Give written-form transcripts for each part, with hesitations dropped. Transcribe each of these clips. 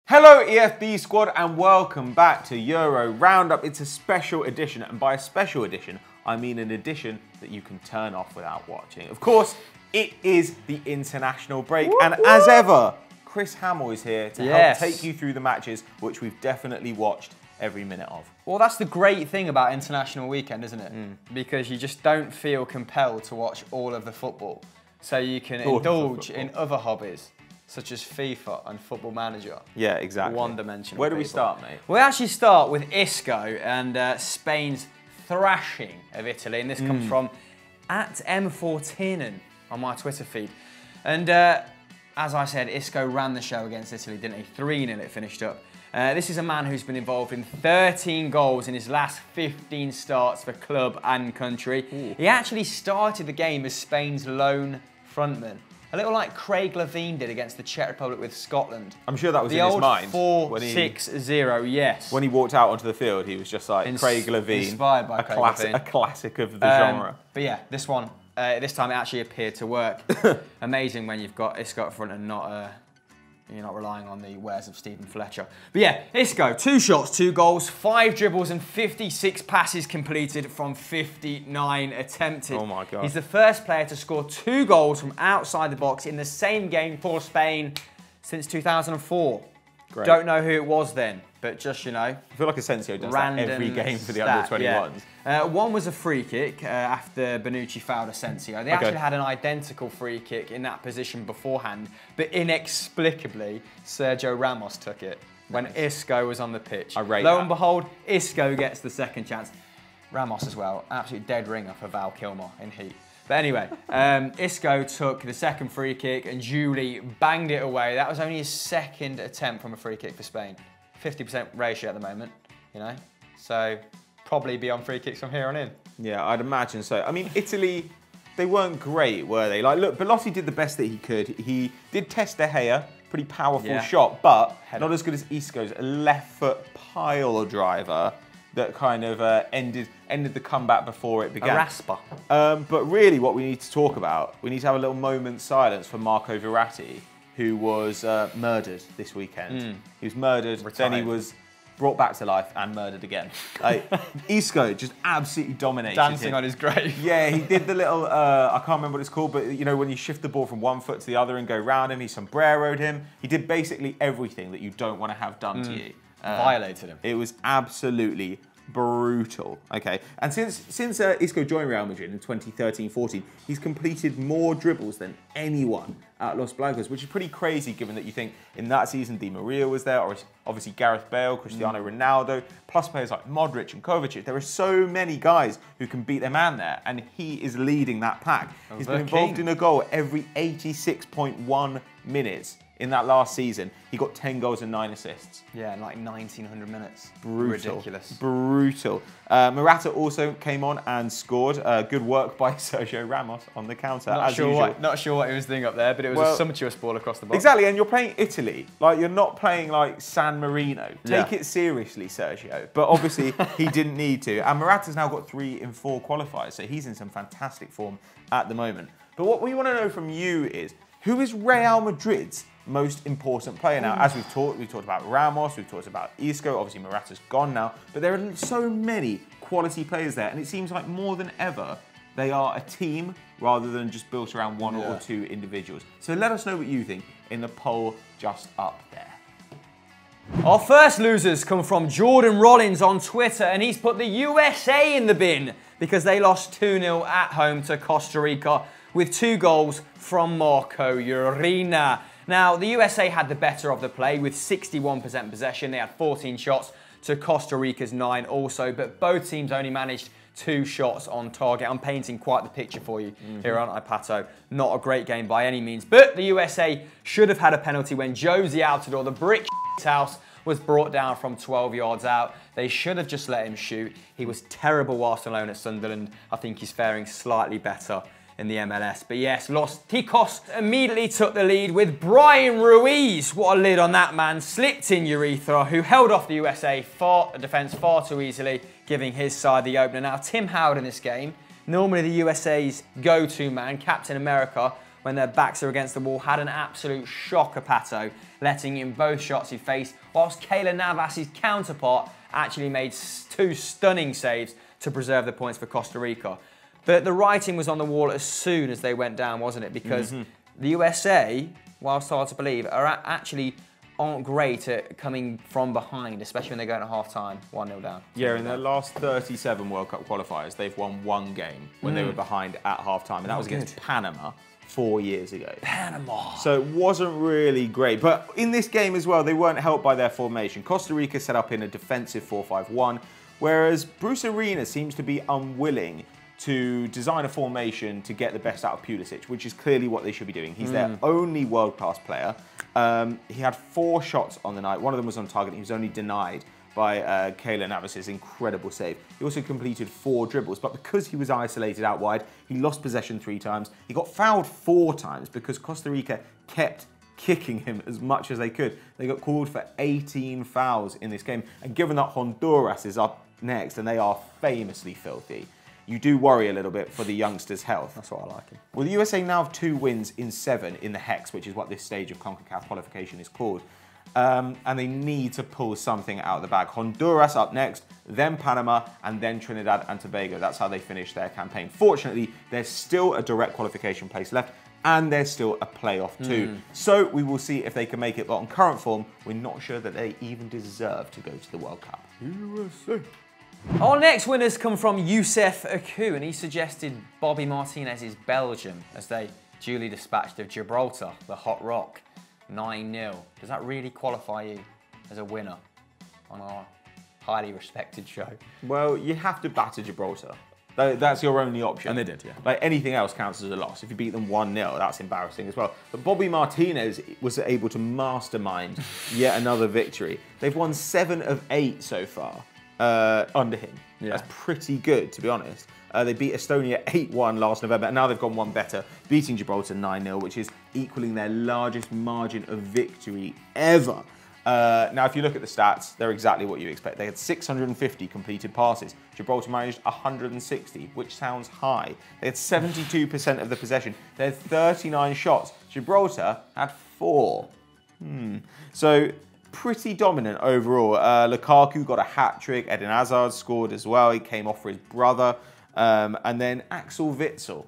Hello EFB squad and welcome back to Euro Roundup. It's a special edition, and by a special edition I mean an edition that you can turn off without watching. Of course, it is the international break, and as ever, Chris Hamill is here to help take you through the matches which we've definitely watched every minute of. Well, that's the great thing about international weekend, isn't it? Because you just don't feel compelled to watch all of the football. So you can indulge in other hobbies, such as FIFA and Football Manager. Yeah, exactly. One-dimensional. Where do we start, mate? We actually start with Isco and Spain's thrashing of Italy, and this comes from @M14 on my Twitter feed. And as I said, Isco ran the show against Italy, didn't he? 3-0 it finished up. This is a man who's been involved in 13 goals in his last 15 starts for club and country. Ooh. He actually started the game as Spain's lone frontman. A little like Craig Levein did against the Czech Republic with Scotland. I'm sure that was in his mind. The old 4-6-0, yes. When he walked out onto the field, he was just like Craig Levein. Inspired by Craig Levein. A classic of the genre. But yeah, this one, this time it actually appeared to work. Amazing when you've got Isco up front and you're not relying on the wares of Stephen Fletcher. But yeah, Isco, 2 shots, 2 goals, 5 dribbles and 56 passes completed from 59 attempted. Oh my God. He's the first player to score 2 goals from outside the box in the same game for Spain since 2004. Great. Don't know who it was then, but just, you know. I feel like Asensio does that every game for the under-21s. Yeah. One was a free kick after Bonucci fouled Asensio. They actually had an identical free kick in that position beforehand, but inexplicably, Sergio Ramos took it when Isco was on the pitch. Lo and behold, Isco gets the second chance. Ramos as well, absolute dead ringer for Val Kilmer in Heat. But anyway, Isco took the second free kick and duly banged it away. That was only his second attempt from a free kick for Spain. 50% ratio at the moment, you know? So probably be on free kicks from here on in. Yeah, I'd imagine so. I mean, Italy, they weren't great, were they? Like, look, Belotti did the best that he could. He did test De Gea, pretty powerful shot, but not as good as Isco's. A left foot pile driver that kind of ended the comeback before it began. A rasper. But really what we need to talk about, we need to have a little moment's silence for Marco Verratti, who was murdered this weekend. He was murdered, then he was brought back to life and murdered again. Isco just absolutely dominated Dancing on his grave. Yeah, he did the little, I can't remember what it's called, but you know, when you shift the ball from one foot to the other and go round him, he sombreroed him. He did basically everything that you don't want to have done to you. Violated him. It was absolutely brutal. Okay, and since Isco joined Real Madrid in 2013-14, he's completed more dribbles than anyone at Los Blancos, which is pretty crazy given that you think in that season Di Maria was there, or obviously Gareth Bale, Cristiano Ronaldo, plus players like Modric and Kovacic. There are so many guys who can beat their man there, and he is leading that pack. He's been involved in a goal every 86.1 minutes. In that last season, he got 10 goals and 9 assists. Yeah, in like 1,900 minutes. Brutal. Ridiculous. Brutal. Morata also came on and scored. Good work by Sergio Ramos on the counter, as usual. Not sure what he was doing up there, but it was a sumptuous ball across the box. Exactly, and you're playing Italy. Like, you're not playing like San Marino. Take it seriously, Sergio. But obviously, he didn't need to. And Morata's now got 3 in 4 qualifiers, so he's in some fantastic form at the moment. But what we want to know from you is, who is Real Madrid's most important player now? As we've talked about Ramos, we've talked about Isco, obviously Morata's gone now, but there are so many quality players there, and it seems like more than ever, they are a team rather than just built around one or 2 individuals. So let us know what you think in the poll just up there. Our first losers come from Jordan Rollins on Twitter, and he's put the USA in the bin because they lost 2-0 at home to Costa Rica with 2 goals from Marco Urina. Now, the USA had the better of the play with 61% possession. They had 14 shots to Costa Rica's 9 also, but both teams only managed 2 shots on target. I'm painting quite the picture for you here, aren't I, Pato? Not a great game by any means, but the USA should have had a penalty when Josie Altidore, the brick house, was brought down from 12 yards out. They should have just let him shoot. He was terrible whilst alone at Sunderland. I think he's faring slightly better in the MLS. But yes, Los Ticos immediately took the lead with Brian Ruiz. What a lid on that man. Slipped in urethra, who held off the USA defence far too easily, giving his side the opener. Now, Tim Howard in this game, normally the USA's go-to man, Captain America, when their backs are against the wall, had an absolute shocker, Pato, letting in both shots he faced, whilst Keylor Navas' counterpart actually made 2 stunning saves to preserve the points for Costa Rica. But the writing was on the wall as soon as they went down, wasn't it? Because the USA, whilst hard to believe, aren't great at coming from behind, especially when they're going at half-time, 1-0 down. Yeah, in their last 37 World Cup qualifiers, they've won 1 game when they were behind at half-time, and that was against Panama 4 years ago. Panama! So it wasn't really great. But in this game as well, they weren't helped by their formation. Costa Rica set up in a defensive 4-5-1, whereas Bruce Arena seems to be unwilling to design a formation to get the best out of Pulisic, which is clearly what they should be doing. He's their only world-class player. He had 4 shots on the night. One of them was on target. He was only denied by Keylor Navas' incredible save. He also completed 4 dribbles, but because he was isolated out wide, he lost possession 3 times. He got fouled 4 times because Costa Rica kept kicking him as much as they could. They got called for 18 fouls in this game. And given that Honduras is up next, and they are famously filthy, you do worry a little bit for the youngsters' health. That's what I like. Well, the USA now have 2 wins in 7 in the Hex, which is what this stage of CONCACAF qualification is called. And they need to pull something out of the bag. Honduras up next, then Panama, and then Trinidad and Tobago. That's how they finish their campaign. Fortunately, there's still a direct qualification place left, and there's still a playoff too. So we will see if they can make it, but on current form, we're not sure that they even deserve to go to the World Cup. USA. Our next winners come from Youssef Akou, and he suggested Bobby Martinez's Belgium as they duly dispatched of Gibraltar, the Hot Rock, 9-0. Does that really qualify you as a winner on our highly respected show? Well, you have to batter Gibraltar. That's your only option. And they did, yeah. Like, anything else counts as a loss. If you beat them 1-0, that's embarrassing as well. But Bobby Martinez was able to mastermind yet another victory. They've won 7 of 8 so far. Under him. Yeah. That's pretty good, to be honest. They beat Estonia 8-1 last November, and now they've gone one better, beating Gibraltar 9-0, which is equaling their largest margin of victory ever. Now, if you look at the stats, they're exactly what you expect. They had 650 completed passes. Gibraltar managed 160, which sounds high. They had 72% of the possession. They had 39 shots. Gibraltar had 4. So, pretty dominant overall. Lukaku got a hat-trick. Eden Hazard scored as well. He came off for his brother. And then Axel Witsel.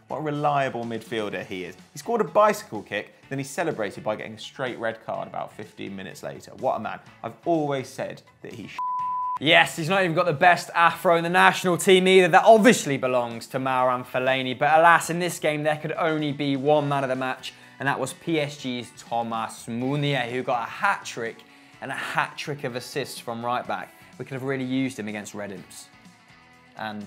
What a reliable midfielder he is. He scored a bicycle kick, then he celebrated by getting a straight red card about 15 minutes later. What a man. I've always said that he's Yes, he's not even got the best afro in the national team either. That obviously belongs to Marouane Fellaini. But alas, in this game, there could only be one man of the match, and that was PSG's Thomas Meunier, who got a hat-trick and a hat-trick of assists from right-back. We could have really used him against Red Imps and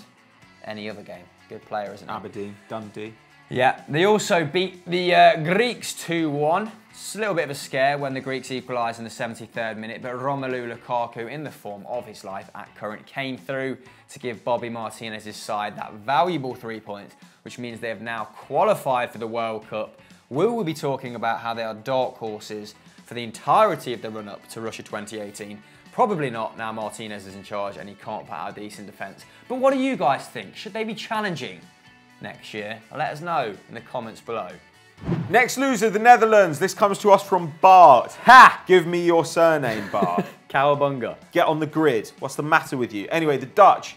any other game. Good player, isn't he? Aberdeen, Dundee. Yeah, they also beat the Greeks 2-1. It's a little bit of a scare when the Greeks equalised in the 73rd minute, but Romelu Lukaku, in the form of his life at current, came through to give Bobby Martinez's side that valuable 3 points, which means they have now qualified for the World Cup. We'll be talking about how they are dark horses for the entirety of the run-up to Russia 2018. Probably not, now Martinez is in charge and he can't put out a decent defence. But what do you guys think? Should they be challenging next year? Let us know in the comments below. Next loser, the Netherlands. This comes to us from Bart. Ha! Give me your surname, Bart. Cowabunga. Get on the grid. What's the matter with you? Anyway, the Dutch,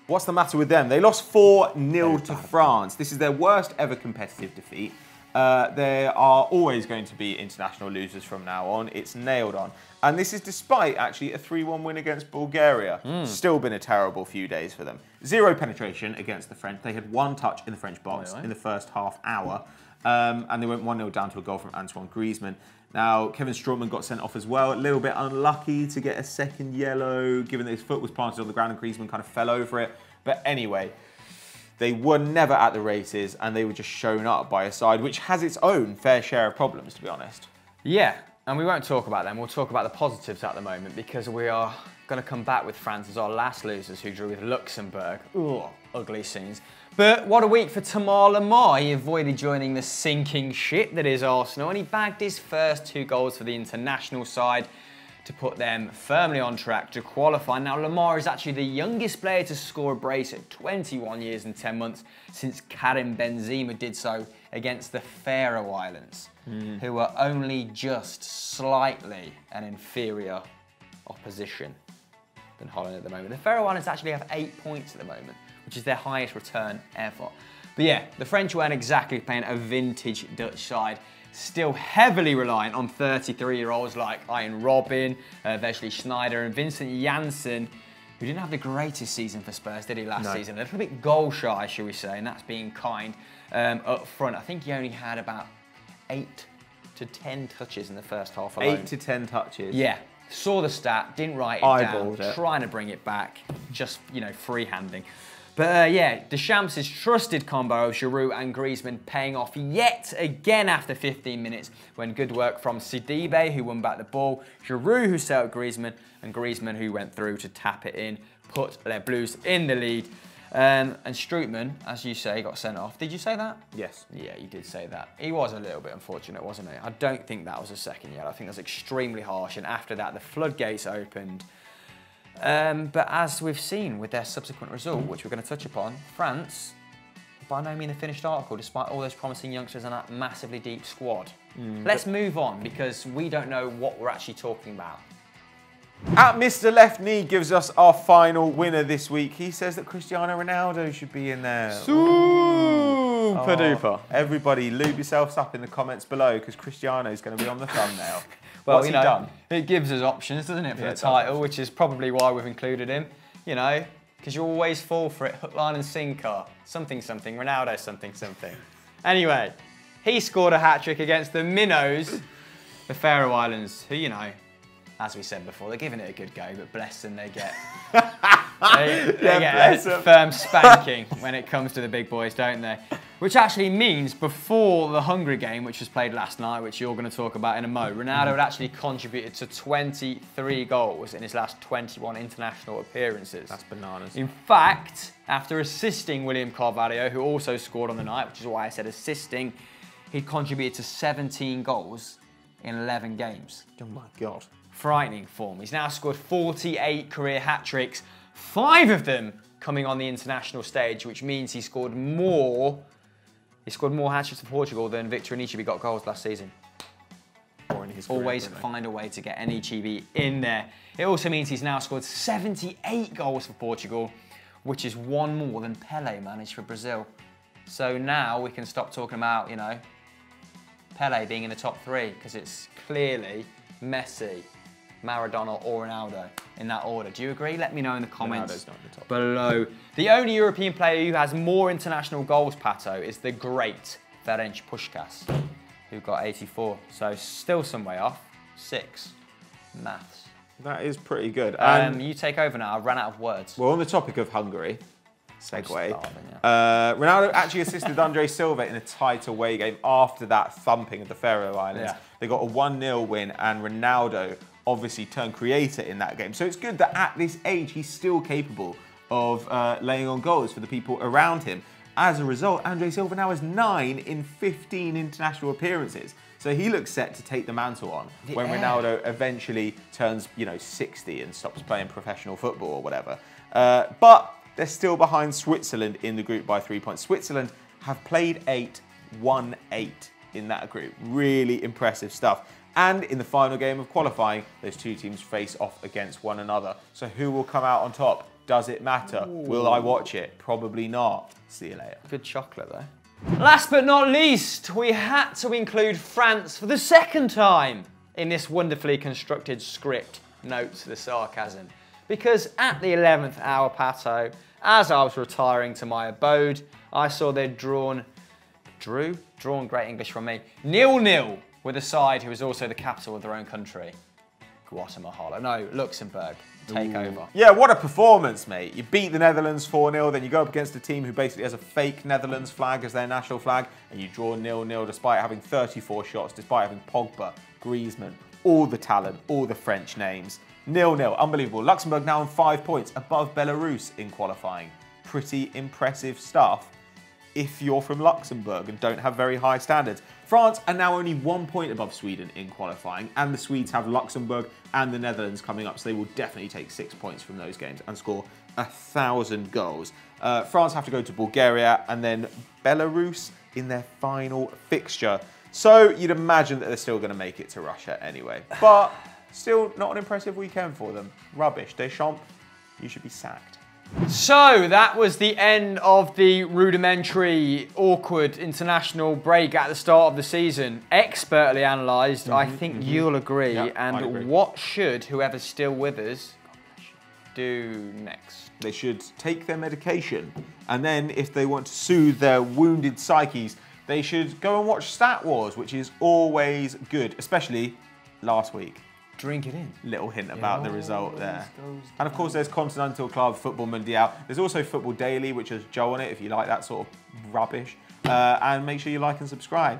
what's the matter with them? They lost 4-0 to France. This is their worst ever competitive defeat. They are always going to be international losers from now on. It's nailed on. And this is despite actually a 3-1 win against Bulgaria. Still been a terrible few days for them. 0 penetration against the French. They had 1 touch in the French box in the first half hour. And they went 1-0 down to a goal from Antoine Griezmann. Now, Kevin Strootman got sent off as well. A little bit unlucky to get a second yellow, given that his foot was planted on the ground and Griezmann kind of fell over it. But anyway, they were never at the races and they were just shown up by a side which has its own fair share of problems, to be honest. Yeah, and we won't talk about them. We'll talk about the positives at the moment because we are going to come back with France as our last losers who drew with Luxembourg. Ugh, ugly scenes. But what a week for Tamar Lamar. He avoided joining the sinking ship that is Arsenal and he bagged his first 2 goals for the international side to put them firmly on track to qualify. Now, Lamar is actually the youngest player to score a brace at 21 years and 10 months since Karim Benzema did so against the Faroe Islands, who are only just slightly an inferior opposition than Holland at the moment. The Faroe Islands actually have 8 points at the moment, which is their highest return ever. But yeah, the French weren't exactly playing a vintage Dutch side, still heavily reliant on 33-year-olds like Ian Robin, Wesley Sneijder and Vincent Janssen, who didn't have the greatest season for Spurs, did he, last season? A little bit goal shy, shall we say, and that's being kind. Up front, I think he only had about 8 to 10 touches in the first half alone. 8 to 10 touches? Yeah. Saw the stat, didn't write it down, trying to bring it back, just, you know, freehanding. But yeah, Deschamps' trusted combo of Giroud and Griezmann paying off yet again after 15 minutes when good work from Sidibe, who won back the ball, Giroud who set up Griezmann, and Griezmann who went through to tap it in, put Les Bleus in the lead. And Strootman, as you say, got sent off. Did you say that? Yes. Yeah, you did say that. He was a little bit unfortunate, wasn't he? I don't think that was a second yet. I think that's extremely harsh. And after that, the floodgates opened. But as we've seen with their subsequent result, which we're going to touch upon, France, by no means a finished article, despite all those promising youngsters and that massively deep squad. Let's move on, because we don't know what we're actually talking about. At Mr. Left Knee gives us our final winner this week. He says that Cristiano Ronaldo should be in there. Super duper. Everybody, lube yourselves up in the comments below, because Cristiano is going to be on the thumbnail. Well, What's he done? It gives us options, doesn't it, for the title, which is probably why we've included him. You know, because you always fall for it, hook, line and sinker. Something, something, Ronaldo, something, something. Anyway, he scored a hat-trick against the minnows, the Faroe Islands, who, you know, as we said before, they're giving it a good go, but bless them, they get, they get a firm spanking when it comes to the big boys, don't they? Which actually means before the Hungary game, which was played last night, which you're going to talk about in a mo, Ronaldo had actually contributed to 23 goals in his last 21 international appearances. That's bananas. In fact, after assisting William Carvalho, who also scored on the night, which is why I said assisting, he contributed to 17 goals in 11 games. Oh my God. Frightening form. He's now scored 48 career hat-tricks, 5 of them coming on the international stage, which means he scored more hat-tricks for Portugal than Victor Anichebe got goals last season. Or in his Always find a way to get Anichebe in there. It also means he's now scored 78 goals for Portugal, which is 1 more than Pelé managed for Brazil. So now we can stop talking about, you know, Pelé being in the top 3, because it's clearly Messi, Maradona or Ronaldo in that order. Do you agree? Let me know in the comments below. The only European player who has more international goals, Pato, is the great Ferenc Puskás, who got 84. So still some way off. 6. Maths. That is pretty good. You take over now. I've run out of words. Well, on the topic of Hungary, segue. Ronaldo actually assisted Andre Silva in a tight away game after that thumping of the Faroe Islands. Yeah. They got a 1-0 win, and Ronaldo obviously turned creator in that game. So it's good that at this age, he's still capable of laying on goals for the people around him. As a result, Andre Silva now has 9 in 15 international appearances. So he looks set to take the mantle on when Ronaldo eventually turns, you know, 60 and stops playing professional football or whatever. But they're still behind Switzerland in the group by 3 points. Switzerland have played 8, won 8 in that group. Really impressive stuff. And in the final game of qualifying, those two teams face off against one another. So who will come out on top? Does it matter? Ooh. Will I watch it? Probably not. See you later. Good chocolate though. Last but not least, we had to include France for the second time in this wonderfully constructed script. Note the sarcasm. Because at the 11th hour, Pato, as I was retiring to my abode, I saw they'd drawn great English from me, 0-0 with a side who is also the capital of their own country. Guatemala. No, Luxembourg. Take over. Yeah, what a performance, mate. You beat the Netherlands 4-0, then you go up against a team who basically has a fake Netherlands flag as their national flag, and you draw 0-0 despite having 34 shots, despite having Pogba, Griezmann, all the talent, all the French names. 0-0, unbelievable. Luxembourg now on 5 points above Belarus in qualifying. Pretty impressive stuff. if you're from Luxembourg and don't have very high standards. France are now only 1 point above Sweden in qualifying, and the Swedes have Luxembourg and the Netherlands coming up, so they will definitely take 6 points from those games and score 1,000 goals. France have to go to Bulgaria and then Belarus in their final fixture. So you'd imagine that they're still going to make it to Russia anyway. But still not an impressive weekend for them. Rubbish. Deschamps, you should be sacked. So that was the end of the rudimentary, awkward international break at the start of the season. Expertly analysed, I think you'll agree. Yep, and I'd agree. what should whoever's still with us do next? They should take their medication, and then if they want to soothe their wounded psyches, they should go and watch Stat Wars, which is always good, especially last week. Drink it in. Little hint about the result there. And of course there's Continental Club, Football Mundial. There's also Football Daily, which has Joe on it if you like that sort of rubbish. And make sure you like and subscribe.